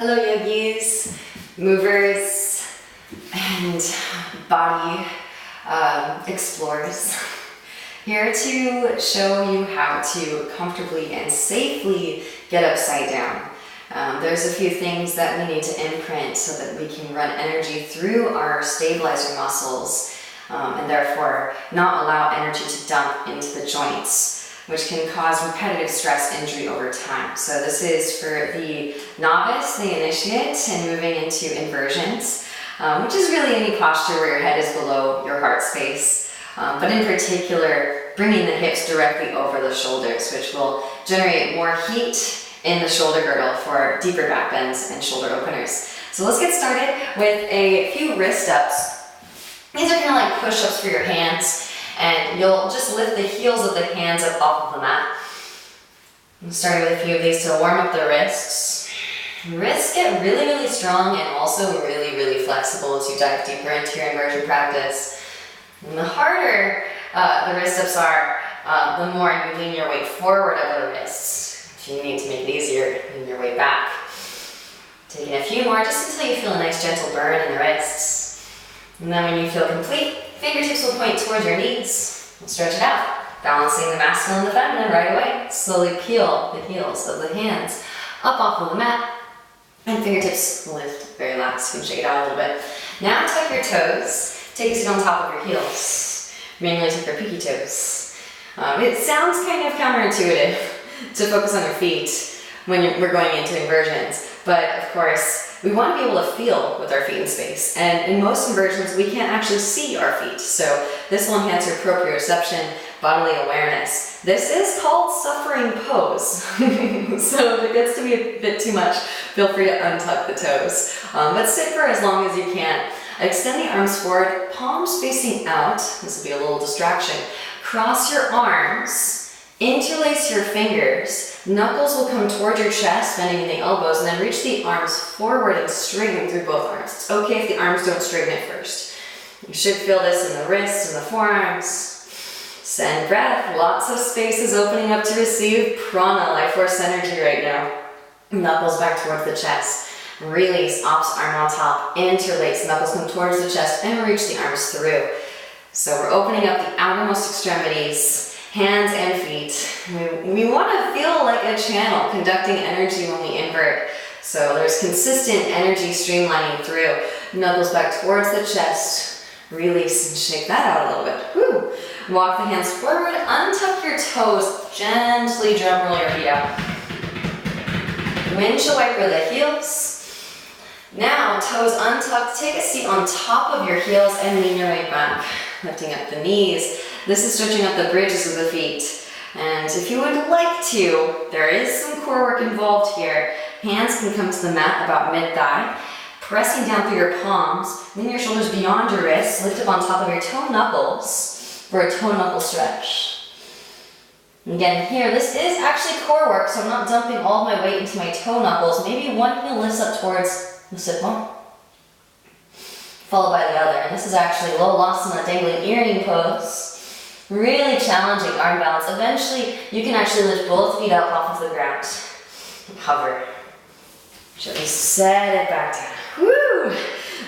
Hello yogis, movers, and body explorers. Here to show you how to comfortably and safely get upside down. There's a few things that we need to imprint so that we can run energy through our stabilizer muscles and therefore not allow energy to dump into the joints, which can cause repetitive stress injury over time. So this is for the novice, the initiate, and moving into inversions, which is really any posture where your head is below your heart space, but in particular, bringing the hips directly over the shoulders, which will generate more heat in the shoulder girdle for deeper back bends and shoulder openers. So let's get started with a few wrist ups. These are kind of like push-ups for your hands, and you'll just lift the heels of the hands up off of the mat. I'm starting with a few of these to warm up the wrists. Wrists get really, really strong and also really, really flexible as you dive deeper into your inversion practice. And the harder the wrist ups are, the more you lean your weight forward over the wrists. If you need to make it easier, lean your weight back. Taking a few more just until you feel a nice gentle burn in the wrists. And then when you feel complete, fingertips will point towards your knees. We'll stretch it out, balancing the masculine and the feminine right away. Slowly peel the heels of the hands up off of the mat, and fingertips lift very lax. You can shake it out a little bit. Now tuck your toes. Take a seat on top of your heels. Manually tuck your pinky toes. It sounds kind of counterintuitive to focus on your feet when we're going into inversions, but of course, we want to be able to feel with our feet in space. And in most inversions, we can't actually see our feet. So this will enhance your proprioception, bodily awareness. This is called suffering pose. So if it gets to be a bit too much, feel free to untuck the toes. But sit for as long as you can. Extend the arms forward, palms facing out. This will be a little distraction. Cross your arms. Interlace your fingers, knuckles will come toward your chest, bending in the elbows, and then reach the arms forward and straighten through both arms. It's okay if the arms don't straighten at first. You should feel this in the wrists and the forearms. Send breath, lots of spaces opening up to receive prana, life force energy right now. Knuckles back towards the chest. Release, opposite arm on top, interlace, knuckles come towards the chest, and reach the arms through. So we're opening up the outermost extremities, hands and feet. We want to feel like a channel conducting energy when we invert. So there's consistent energy streamlining through. Knuckles back towards the chest. Release and shake that out a little bit. Woo. Walk the hands forward, untuck your toes, gently drum roll your feet out. Windshield wiper the heels. Now toes untucked, take a seat on top of your heels and lean your weight back. Lifting up the knees. This is stretching up the bridges of the feet. And if you would like to, there is some core work involved here. Hands can come to the mat about mid-thigh. Pressing down through your palms, lean your shoulders beyond your wrists, lift up on top of your toe knuckles for a toe knuckle stretch. Again, here, this is actually core work, so I'm not dumping all of my weight into my toe knuckles. Maybe one heel lifts up towards the sit bone, followed by the other. And this is actually low loss in the dangling earring pose. Really challenging arm balance. Eventually, you can actually lift both feet up off of the ground. Hover. Gently set it back down. Woo!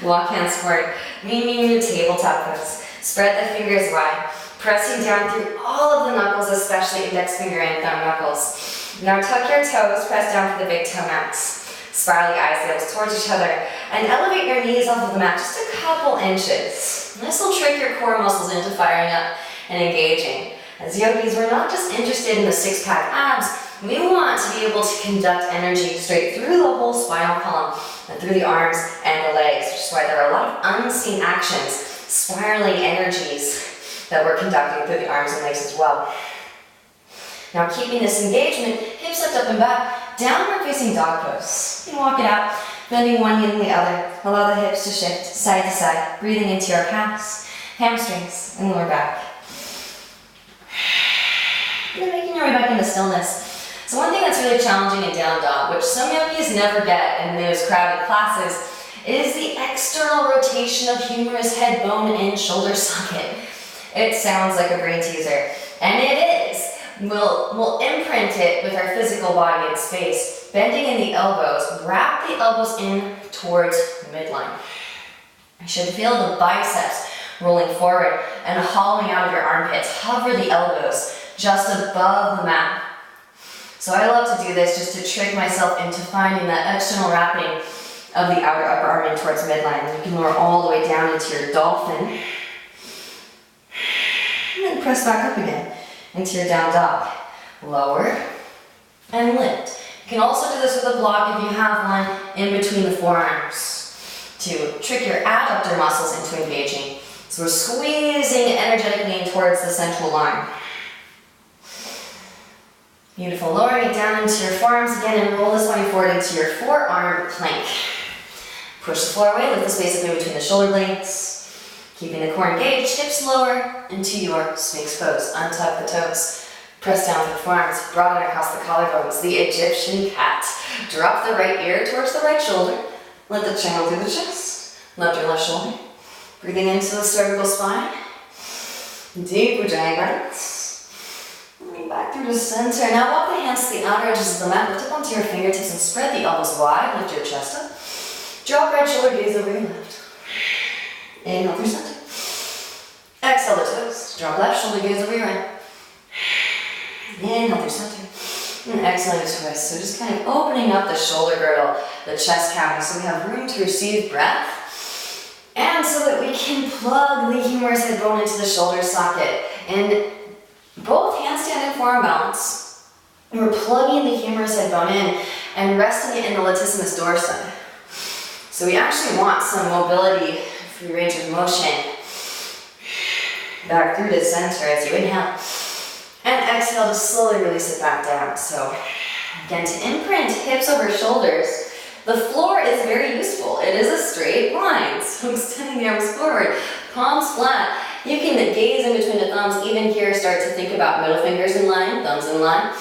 Walk hands forward. Meeting your tabletop pose. Spread the fingers wide. Pressing down through all of the knuckles, especially index finger and thumb knuckles. Now tuck your toes, press down for the big toe mounts. Spiral the eyes nails towards each other. And elevate your knees off of the mat just a couple inches. This will trick your core muscles into firing up and engaging. As yogis, we're not just interested in the six-pack abs, we want to be able to conduct energy straight through the whole spinal column and through the arms and the legs, which is why there are a lot of unseen actions, spiraling energies that we're conducting through the arms and legs as well. Now keeping this engagement, hips lift up and back, downward facing dog pose. You can walk it out, bending one knee and the other. Allow the hips to shift side to side, breathing into your calves, hamstrings, and lower back. And then making your way back into stillness. So one thing that's really challenging in down dog, which some yogis never get in those crowded classes, is the external rotation of humerus, head, bone, and shoulder socket. It sounds like a brain teaser, and it is. We'll imprint it with our physical body in space, bending in the elbows, wrap the elbows in towards midline. You should feel the biceps rolling forward and hollowing out of your armpits. Hover the elbows just above the mat. So I love to do this just to trick myself into finding that external wrapping of the outer upper arm in towards midline. You can lower all the way down into your dolphin. And then press back up again into your down dog. Lower and lift. You can also do this with a block if you have one in between the forearms to trick your adductor muscles into engaging. So we're squeezing energetically in towards the central line. Beautiful. Lowering it down into your forearms again and roll this body forward into your forearm plank. Push the floor away, lift the space in between the shoulder blades. Keeping the core engaged, hips lower into your Sphinx pose. Untuck the toes. Press down with the forearms, broaden across the collarbones, the Egyptian cat. Drop the right ear towards the right shoulder. Let the channel through the chest. Lift your left shoulder. Breathing into the cervical spine. Deep Ujjayi breaths. Moving back through the center. Now walk the hands to the outer edges of the mat. Lift up onto your fingertips and spread the elbows wide. Lift your chest up. Drop right shoulder, gaze over your left. Inhale through center. Exhale the toes. Drop left shoulder, gaze over your right. Inhale through center. And exhale to twist. So just kind of opening up the shoulder girdle, the chest cavity, so we have room to receive breath. And so that we can plug the humerus head bone into the shoulder socket. And both handstand and forearm balance, we're plugging the humerus head bone in and resting it in the latissimus dorsi. So we actually want some mobility, free range of motion. Back through the center as you inhale. And exhale to slowly release it back down. So again, to imprint hips over shoulders, the floor is very useful. It is a straight line. So extending the arms forward, palms flat. You can gaze in between the thumbs. Even here, start to think about middle fingers in line, thumbs in line.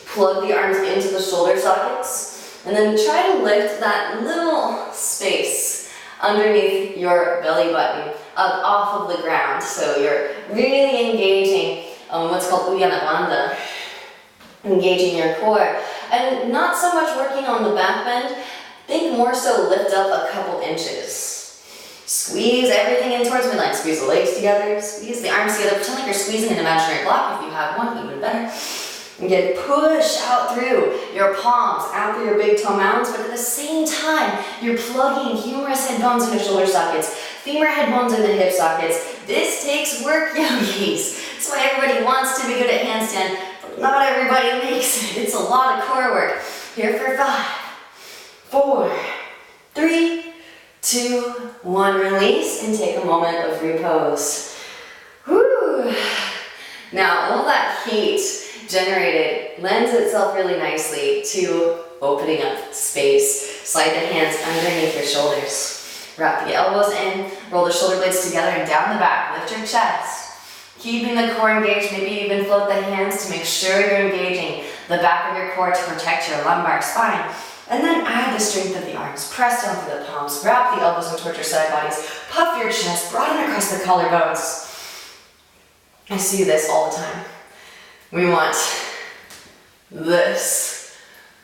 Plug the arms into the shoulder sockets. And then try to lift that little space underneath your belly button up off of the ground. So you're really engaging what's called Uddiyana Bandha, engaging your core. And not so much working on the back bend, think more so lift up a couple inches. Squeeze everything in towards midline. Squeeze the legs together, squeeze the arms together. Pretend like you're squeezing an imaginary block if you have one, even better. Again, push out through your palms, out through your big toe mounds, but at the same time, you're plugging humerus head bones into shoulder sockets, femur head bones into hip sockets. This takes work, yogis. That's why everybody wants to be good at handstand, but not everybody makes it. It's a lot of core work. Here for 5, 4, 3, 2, 1. Release and take a moment of repose. Whew. Now, all that heat generated lends itself really nicely to opening up space. Slide the hands underneath your shoulders. Wrap the elbows in, roll the shoulder blades together and down the back. Lift your chest. Keeping the core engaged, maybe even float the hands to make sure you're engaging the back of your core to protect your lumbar spine. And then add the strength of the arms. Press down through the palms. Wrap the elbows in towards your side bodies. Puff your chest. Broaden across the collarbones. I see this all the time. We want this.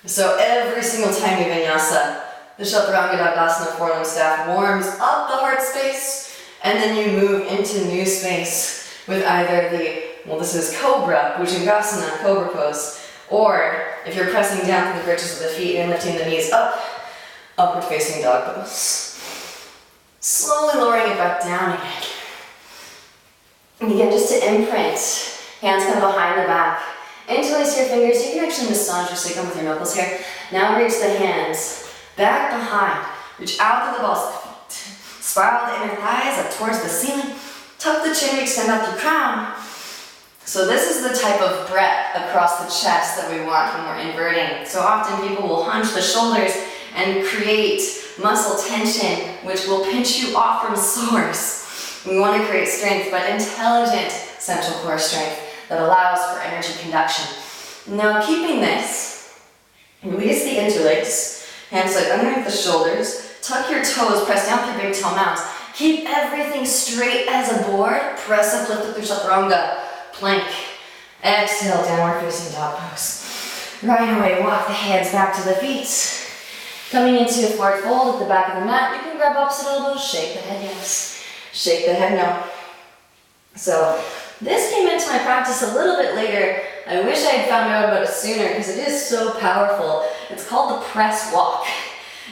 So every single time you vinyasa, the Chaturanga Dandasana forelimb staff warms up the heart space, and then you move into new space with either this is Cobra, Bhujangasana, Cobra pose, or if you're pressing down through the bridges of the feet and lifting the knees up, upward facing dog pose. Slowly lowering it back down again. And again, just to imprint. Hands come behind the back. Interlace your fingers. You can actually massage your sacrum with your knuckles here. Now reach the hands back behind. Reach out through the balls of the feet. Spiral the inner thighs up towards the ceiling. Tuck the chin, extend out the crown. So this is the type of breath across the chest that we want when we're inverting. So often people will hunch the shoulders and create muscle tension, which will pinch you off from source. We want to create strength, but intelligent central core strength that allows for energy conduction. Now keeping this, release the interlace, hands like underneath the shoulders, tuck your toes, press down through big toe mounts. Keep everything straight as a board, press up, lift up through Chaturanga, plank. Exhale, downward facing dog pose. Right away, walk the hands back to the feet. Coming into a forward fold at the back of the mat, you can grab opposite elbows, shake the head yes, shake the head no. So this came into my practice a little bit later. I wish I had found out about it sooner because it is so powerful. It's called the press walk,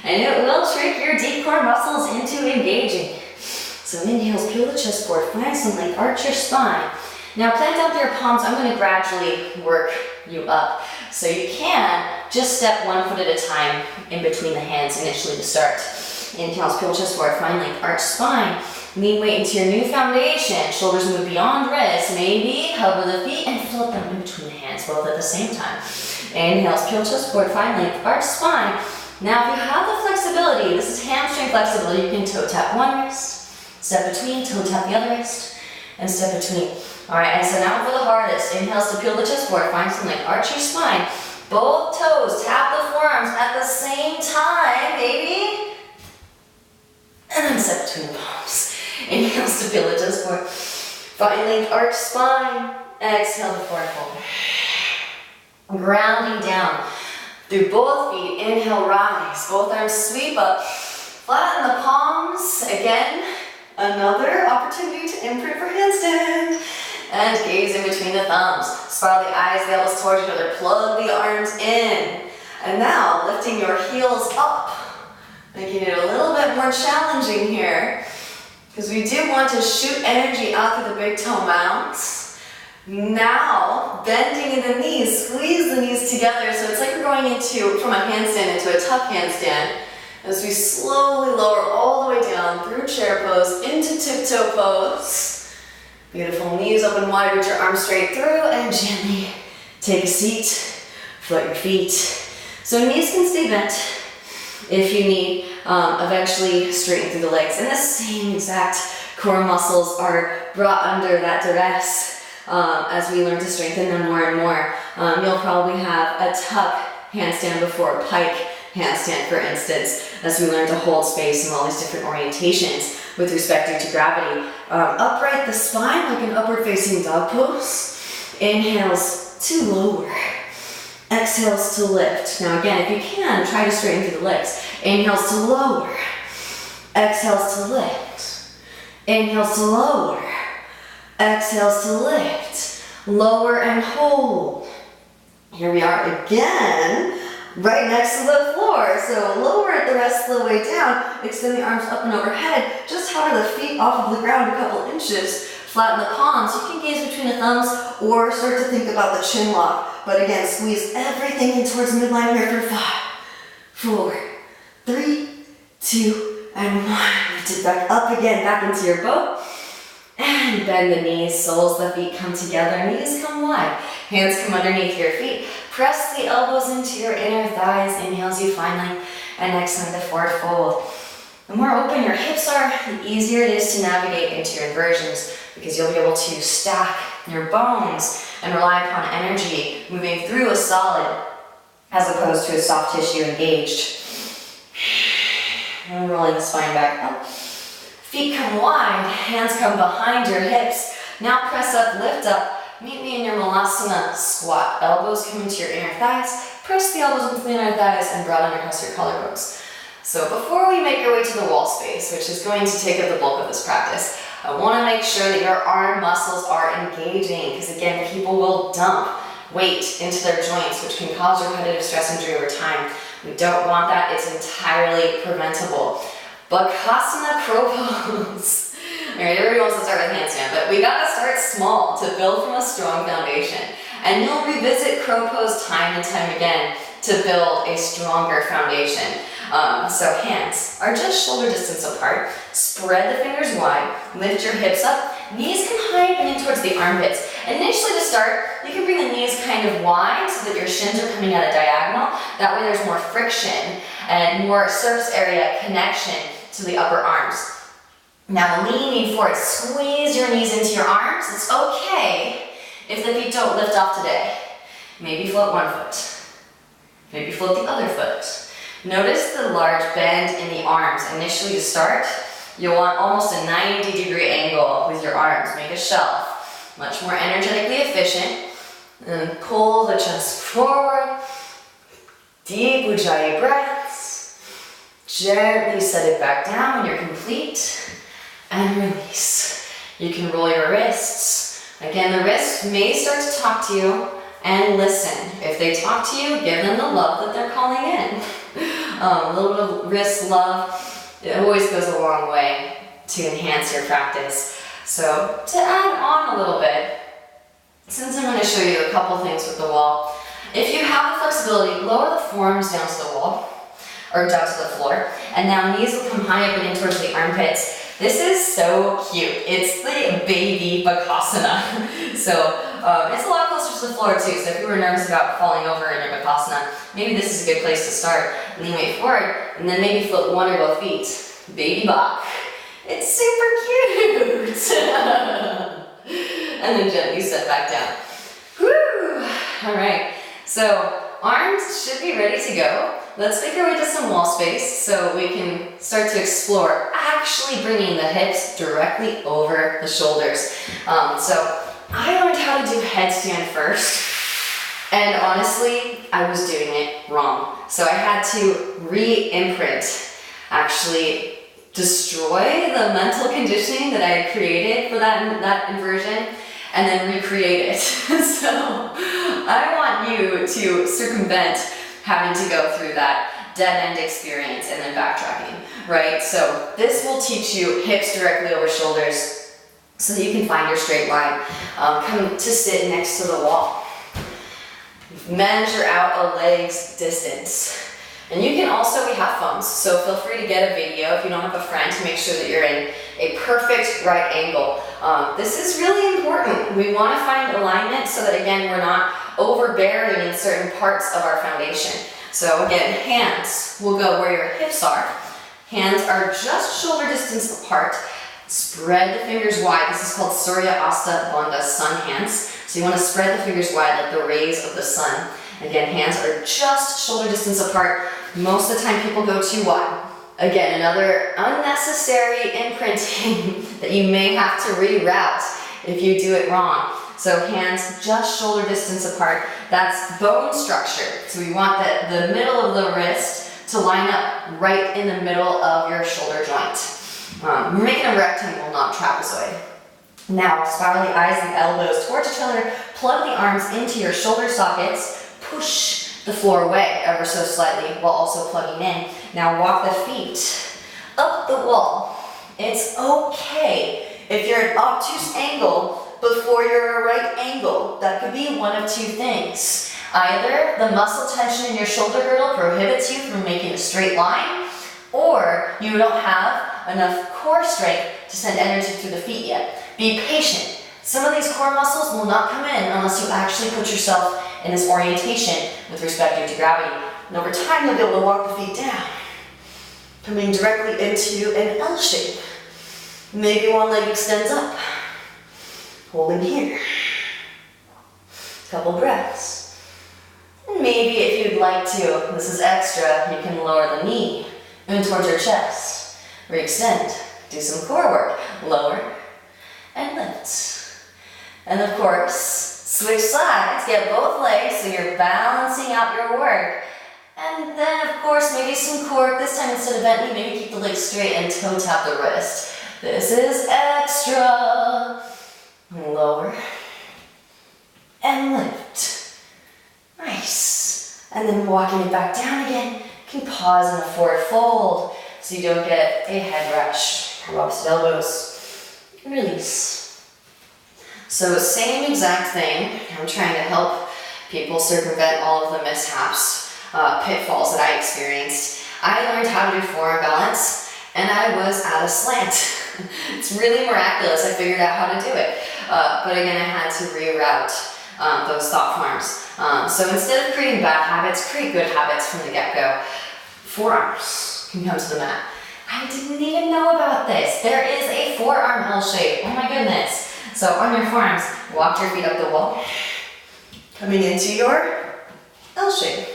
and it will trick your deep core muscles into engaging. So inhales, peel the chest forward, find some length, arch your spine. Now plant out your palms. I'm going to gradually work you up. So you can just step 1 foot at a time in between the hands initially to start. Inhales, peel chest forward, find length, arch spine. Lean weight into your new foundation. Shoulders move beyond wrists. Maybe hover the feet and float them in between the hands, both at the same time. Inhales, peel chest forward, find length, arch spine. Now if you have the flexibility, this is hamstring flexibility, you can toe tap one wrist, step between, toe tap the other wrist, and step between. All right, and so now for the hardest. Inhales to peel the chest forward, find some length, arch your spine. Both toes, tap the forearms at the same time, baby. And then step between the palms. Inhales to peel the chest forward. Find length, arch spine. Exhale to forward fold. Grounding down through both feet. Inhale, rise. Both arms sweep up. Flatten the palms. Again, another opportunity to imprint for handstand. And gaze in between the thumbs. Spiral the eyes, the elbows towards each other. Plug the arms in. And now lifting your heels up. Making it a little bit more challenging here. Because we do want to shoot energy out through the big toe mounts. Now, bending in the knees, squeeze the knees together. So it's like we're going from a handstand into a tuck handstand. As we slowly lower all the way down through chair pose into tiptoe pose. Beautiful, knees open wide, reach your arms straight through, and gently take a seat, float your feet. So knees can stay bent if you need, eventually straighten through the legs. And the same exact core muscles are brought under that duress as we learn to strengthen them more and more. You'll probably have a tuck handstand before a pike handstand, for instance, as we learn to hold space in all these different orientations with respect to gravity. Upright the spine like an upward facing dog pose. Inhales to lower. Exhales to lift. Now again, if you can, try to straighten through the legs. Inhales to lower. Exhales to lift. Inhales to lower. Exhales to lift. Lower and hold. Here we are again. Right next to the floor, so lower it the rest of the way down, extend the arms up and overhead, just hover the feet off of the ground a couple inches, flatten the palms, you can gaze between the thumbs or start to think about the chin lock, but again, squeeze everything in towards midline here for 5, 4, 3, 2, and 1, lift it back up again, back into your boat, and bend the knees, soles the feet come together, knees come wide, hands come underneath your feet. Press the elbows into your inner thighs. Inhales you find length, and exhale the forward fold. The more open your hips are, the easier it is to navigate into your inversions because you'll be able to stack your bones and rely upon energy moving through a solid as opposed to a soft tissue engaged. And rolling the spine back up. Feet come wide, hands come behind your hips. Now press up, lift up. Meet me in your Malasana squat. Elbows come into your inner thighs. Press the elbows into the inner thighs and broaden across your collarbones. So before we make our way to the wall space, which is going to take up the bulk of this practice, I want to make sure that your arm muscles are engaging because again, people will dump weight into their joints, which can cause repetitive stress injury over time. We don't want that. It's entirely preventable. Bakasana crow pose. All right, everybody wants to start with handstand, but we gotta start small to build from a strong foundation. And you'll revisit crow pose time and time again to build a stronger foundation. So hands are just shoulder distance apart. Spread the fingers wide, lift your hips up. Knees can hide in towards the armpits. Initially to start, you can bring the knees kind of wide so that your shins are coming at a diagonal. That way there's more friction and more surface area connection to the upper arms. Now leaning forward, squeeze your knees into your arms. It's okay if the feet don't lift off today. Maybe float one foot. Maybe float the other foot. Notice the large bend in the arms. Initially to start, you'll want almost a 90-degree angle with your arms. Make a shelf. Much more energetically efficient. And pull the chest forward. Deep Ujjayi breaths. Gently set it back down when you're complete. And release. You can roll your wrists. Again, the wrists may start to talk to you and listen. If they talk to you, give them the love that they're calling in. A little bit of wrist love, it always goes a long way to enhance your practice. So to add on a little bit, since I'm going to show you a couple things with the wall, if you have the flexibility, lower the forearms down to the wall, or down to the floor, and now knees will come high up and in towards the armpits. This is so cute. It's the baby Bakasana. So it's a lot closer to the floor too, so if you were nervous about falling over in your Bakasana, maybe this is a good place to start. Lean weight forward, and then maybe flip one or both feet. Baby Bak. It's super cute! And then gently set back down. Woo! Alright, so arms should be ready to go. Let's make our way to some wall space so we can start to explore actually bringing the hips directly over the shoulders. So I learned how to do headstand first, and honestly, I was doing it wrong. So I had to re-imprint, actually destroy the mental conditioning that I had created for that inversion, and then recreate it. So I want you to circumvent having to go through that dead-end experience and then backtracking, right? So this will teach you hips directly over shoulders so that you can find your straight line. Come to sit next to the wall. Measure out a leg's distance. And you can also, we have phones, so feel free to get a video if you don't have a friend to make sure that you're in a perfect right angle. This is really important. We want to find alignment so that, again, we're not overbearing in certain parts of our foundation. So again, hands will go where your hips are. Hands are just shoulder distance apart. Spread the fingers wide. This is called Surya Asta Bandha, sun hands. So you want to spread the fingers wide like the rays of the sun. Again, hands are just shoulder distance apart. Most of the time people go too wide. Again, another unnecessary imprinting that you may have to reroute if you do it wrong. So hands just shoulder distance apart. That's bone structure. So we want the middle of the wrist to line up right in the middle of your shoulder joint. We're making a rectangle, not trapezoid. Now, spiral the eyes and elbows towards each other. Plug the arms into your shoulder sockets. Push the floor away ever so slightly while also plugging in. Now walk the feet up the wall. It's okay if you're at an obtuse angle before you're a right angle. That could be one of two things. Either the muscle tension in your shoulder girdle prohibits you from making a straight line, or you don't have enough core strength to send energy through the feet yet. Be patient. Some of these core muscles will not come in unless you actually put yourself in this orientation with respect to gravity. And over time, you'll be able to walk the feet down, coming directly into an L shape. Maybe one leg extends up, holding here. Couple breaths. And maybe if you'd like to, this is extra, you can lower the knee in towards your chest. Re-extend. Do some core work. Lower and lift. And of course, switch sides, get both legs so you're balancing out your work. And then of course, maybe some core. This time instead of bent knee, maybe keep the legs straight and toe tap the wrist. This is extra. Lower and lift. Nice. And then walking it back down again, you can pause in a forward fold so you don't get a head rush. Opposite elbows. Release. So same exact thing. I'm trying to help people circumvent all of the mishaps, pitfalls that I experienced. I learned how to do forearm balance, and I was at a slant. It's really miraculous. I figured out how to do it. But again, I had to reroute those thought forms. So instead of creating bad habits, create good habits from the get-go. Forearms can come to the mat. I didn't even know about this. There is a forearm L shape. Oh my goodness. So on your forearms, walk your feet up the wall, coming into your L shape.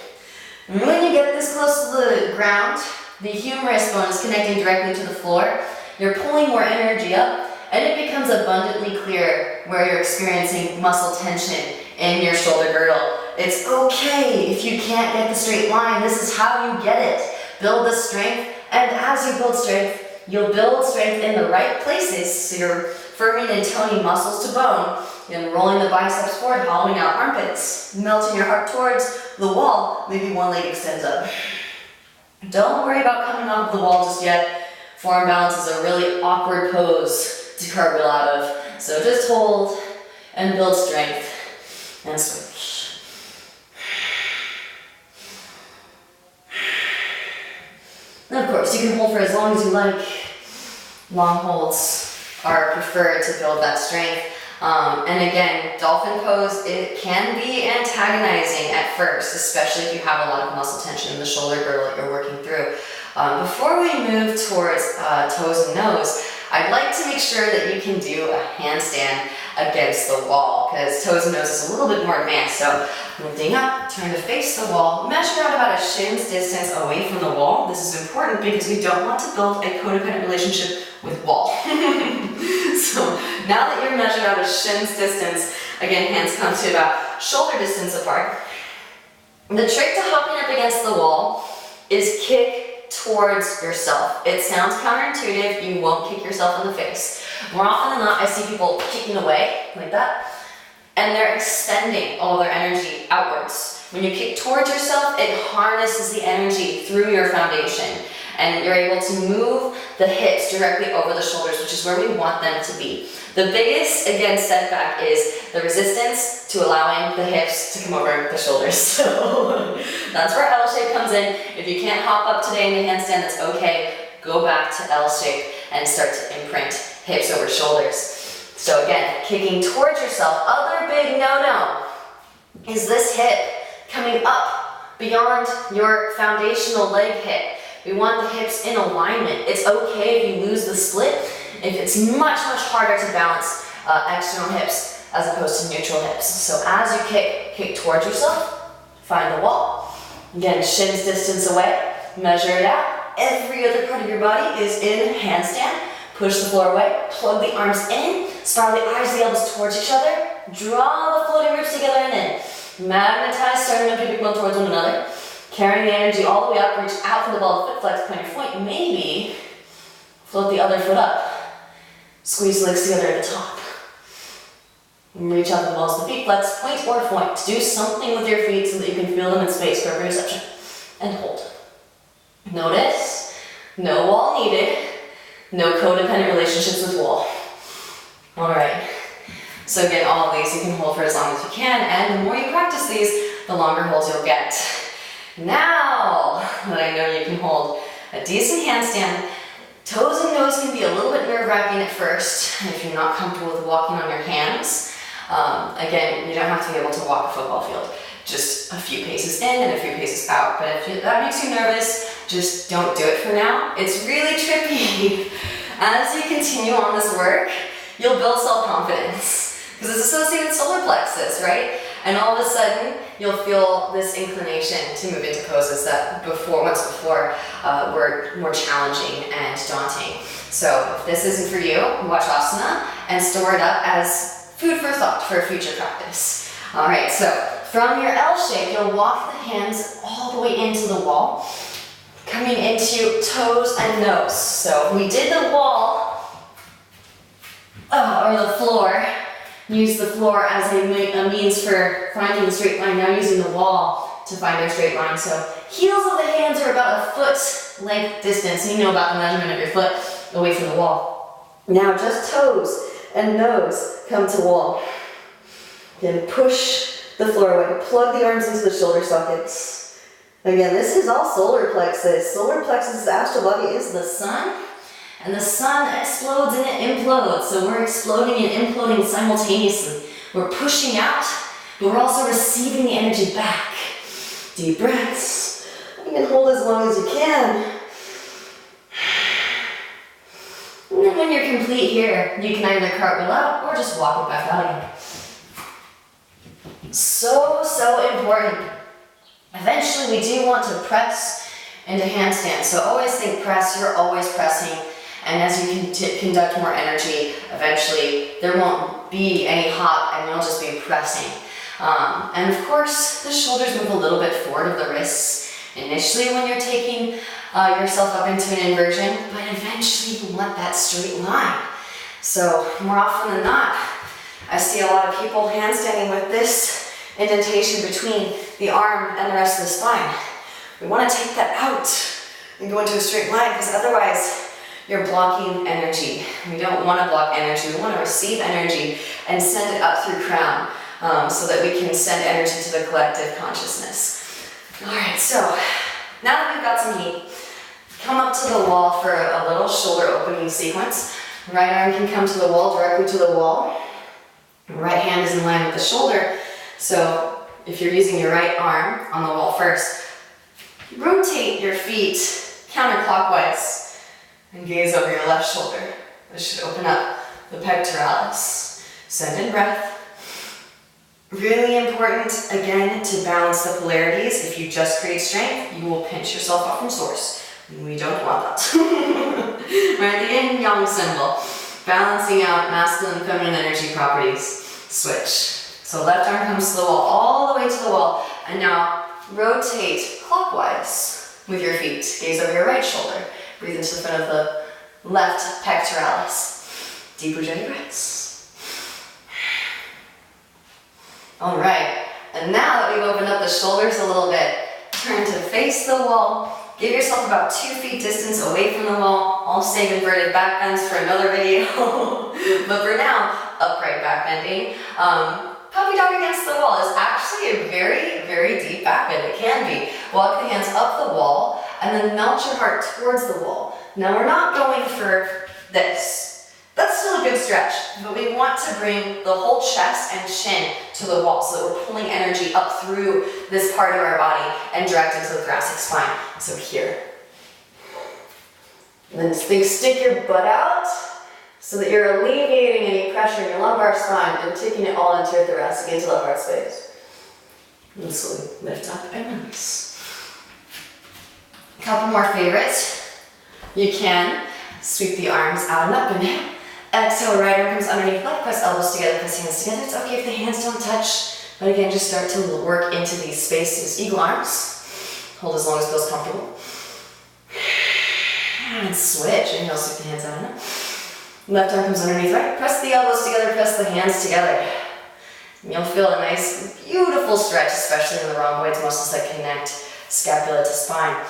And when you get this close to the ground, the humerus bone is connecting directly to the floor. You're pulling more energy up, and it becomes abundantly clear where you're experiencing muscle tension in your shoulder girdle. It's okay if you can't get the straight line. This is how you get it. Build the strength, and as you build strength, you'll build strength in the right places. So you're firming and toning muscles to bone, and rolling the biceps forward, hollowing out armpits, melting your heart towards the wall. Maybe one leg extends up. Don't worry about coming off the wall just yet. Forearm balance is a really awkward pose to cartwheel out of. So just hold and build strength and switch. And of course, you can hold for as long as you like. Long holds are preferred to build that strength. And again, dolphin pose, it can be antagonizing at first, especially if you have a lot of muscle tension in the shoulder girdle that you're working through. Before we move towards toes and nose, I'd like to make sure that you can do a handstand against the wall, because toes and nose is a little bit more advanced. So lifting up, turn to face the wall, measure out about a shin's distance away from the wall. This is important because we don't want to build a codependent relationship with wall. So now that you're measured out a shin's distance, again, hands come to about shoulder distance apart. The trick to hopping up against the wall is kick towards yourself. It sounds counterintuitive, you won't kick yourself in the face. More often than not, I see people kicking away like that, and they're expending all their energy outwards. When you kick towards yourself, it harnesses the energy through your foundation, and you're able to move the hips directly over the shoulders, which is where we want them to be. The biggest, again, setback is the resistance to allowing the hips to come over the shoulders. So that's where L shape comes in. If you can't hop up today in the handstand, that's okay. Go back to L shape and start to imprint hips over shoulders. So again, kicking towards yourself. Other big no-no is this hip coming up beyond your foundational leg hip. We want the hips in alignment. It's okay if you lose the split, if it's much, much harder to balance external hips as opposed to neutral hips. So as you kick towards yourself, find the wall. Again, shins distance away, measure it out. Every other part of your body is in handstand. Push the floor away, plug the arms in, spiral the eyes, the elbows towards each other, draw the floating ribs together and in. Magnetize sternum and pubic bone towards one another. Carrying the energy all the way up, reach out for the ball, foot flex, point your foot. Maybe float the other foot up. Squeeze the legs together at the top. And reach out for the balls, the feet flex, point or point. Do something with your feet so that you can feel them in space for reception. And hold. Notice, no wall needed, no codependent relationships with wall. All right. So again, all of these you can hold for as long as you can, and the more you practice these, the longer holds you'll get. Now that I know you can hold a decent handstand, toes and nose can be a little bit nerve-wracking at first if you're not comfortable with walking on your hands. Again, you don't have to be able to walk a football field. Just a few paces in and a few paces out. But if that makes you nervous, just don't do it for now. It's really tricky. As you continue on this work, you'll build self-confidence because it's associated with solar plexus, right? And all of a sudden, you'll feel this inclination to move into poses that once before were more challenging and daunting. So if this isn't for you, watch asana and store it up as food for thought for future practice. All right, so from your L shape, you'll walk the hands all the way into the wall, coming into toes and nose. So if we did the wall or the floor, use the floor as a means for finding the straight line. Now using the wall to find our straight line. So heels of the hands are about a foot length distance. You know about the measurement of your foot away from the wall. Now just toes and nose come to wall. Then push the floor away. Plug the arms into the shoulder sockets. Again, this is all solar plexus. Solar plexus, astral body is the sun. And the sun explodes and it implodes. So we're exploding and imploding simultaneously. We're pushing out, but we're also receiving the energy back. Deep breaths. You can hold as long as you can. And then when you're complete here, you can either cartwheel out or just walk it back out again. So important. Eventually we do want to press into handstand. So always think press, you're always pressing. And as you can conduct more energy, eventually there won't be any hop and you'll just be pressing. And of course, the shoulders move a little bit forward of the wrists initially when you're taking yourself up into an inversion, but eventually you want that straight line. So more often than not, I see a lot of people handstanding with this indentation between the arm and the rest of the spine. We want to take that out and go into a straight line, because otherwise you're blocking energy. We don't want to block energy. We want to receive energy and send it up through crown, so that we can send energy to the collective consciousness. All right, so now that we've got some heat, come up to the wall for a little shoulder opening sequence. Right arm can come to the wall, directly to the wall. Right hand is in line with the shoulder. So if you're using your right arm on the wall first, rotate your feet counterclockwise and gaze over your left shoulder. This should open up the pectoralis. Send in breath. Really important, again, to balance the polarities. If you just create strength, you will pinch yourself off from source. We don't want that. Right, the yin-yang symbol. Balancing out masculine and feminine energy properties. Switch. So left arm comes to the wall, all the way to the wall. And now rotate clockwise with your feet. Gaze over your right shoulder. Breathe into the front of the left pectoralis. Deep Ujjayi breaths. All right, and now that we've opened up the shoulders a little bit, turn to face the wall. Give yourself about 2 feet distance away from the wall. I'll save inverted back bends for another video. But for now, upright back bending. Puppy dog against the wall is actually a very, very deep back bend. It can be. Walk the hands up the wall and then melt your heart towards the wall. Now we're not going for this. That's still a good stretch, but we want to bring the whole chest and chin to the wall so that we're pulling energy up through this part of our body and direct into the thoracic spine. So here. And then stick your butt out so that you're alleviating any pressure in your lumbar spine and taking it all into your thoracic, into the heart space. And slowly lift up and release. A couple more favorites. You can sweep the arms out and up, inhale. Exhale, right arm comes underneath left, press elbows together, press hands together. It's okay if the hands don't touch, but again, just start to work into these spaces. Eagle arms. Hold as long as it feels comfortable. And switch. Inhale, sweep the hands out and up. Left arm comes underneath right. Press the elbows together, press the hands together. And you'll feel a nice, beautiful stretch, especially in the rhomboids muscles that connect scapula to spine.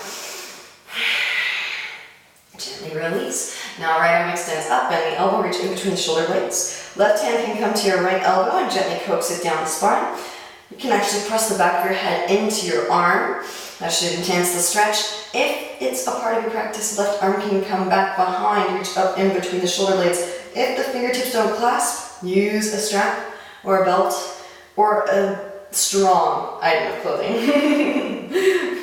Gently release. Now right arm extends up and the elbow reach in between the shoulder blades. Left hand can come to your right elbow and gently coax it down the spine. You can actually press the back of your head into your arm. That should enhance the stretch. If it's a part of your practice, left arm can come back behind, reach up in between the shoulder blades. If the fingertips don't clasp, use a strap or a belt or a strong item of clothing.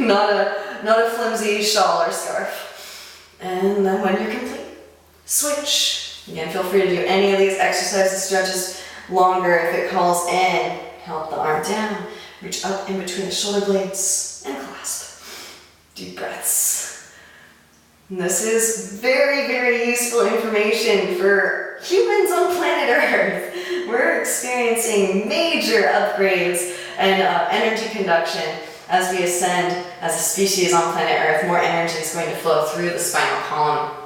Not a flimsy shawl or scarf. And then when you're complete, switch. Again, feel free to do any of these exercises, stretches longer if it calls in. Help the arm down, reach up in between the shoulder blades, and clasp. Deep breaths. And this is very, very useful information for humans on planet Earth. We're experiencing major upgrades and energy conduction as we ascend as a species on planet Earth. More energy is going to flow through the spinal column.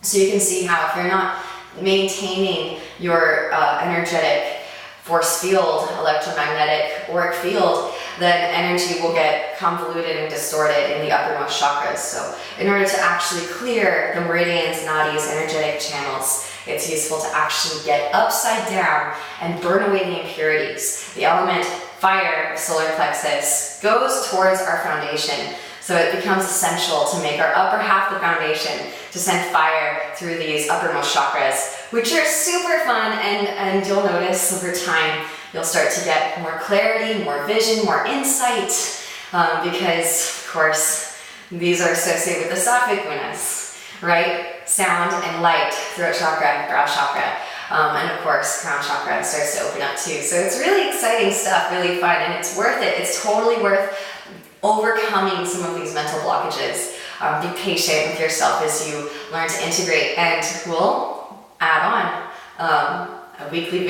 So you can see how if you're not maintaining your energetic force field, electromagnetic, auric field, then energy will get convoluted and distorted in the uppermost chakras. So in order to actually clear the meridians, nadis, energetic channels, it's useful to actually get upside down and burn away the impurities. The element fire, solar plexus, goes towards our foundation. So it becomes essential to make our upper half the foundation, to send fire through these uppermost chakras, which are super fun, and you'll notice over time, you'll start to get more clarity, more vision, more insight, because of course, these are associated with the sattvic gunas, right? Sound and light, throat chakra, brow chakra, and of course, crown chakra starts to open up too. So it's really exciting stuff, really fun, and it's worth it. It's totally worth overcoming some of these mental blockages Be patient with yourself as you learn to integrate, and we'll add on a weekly video.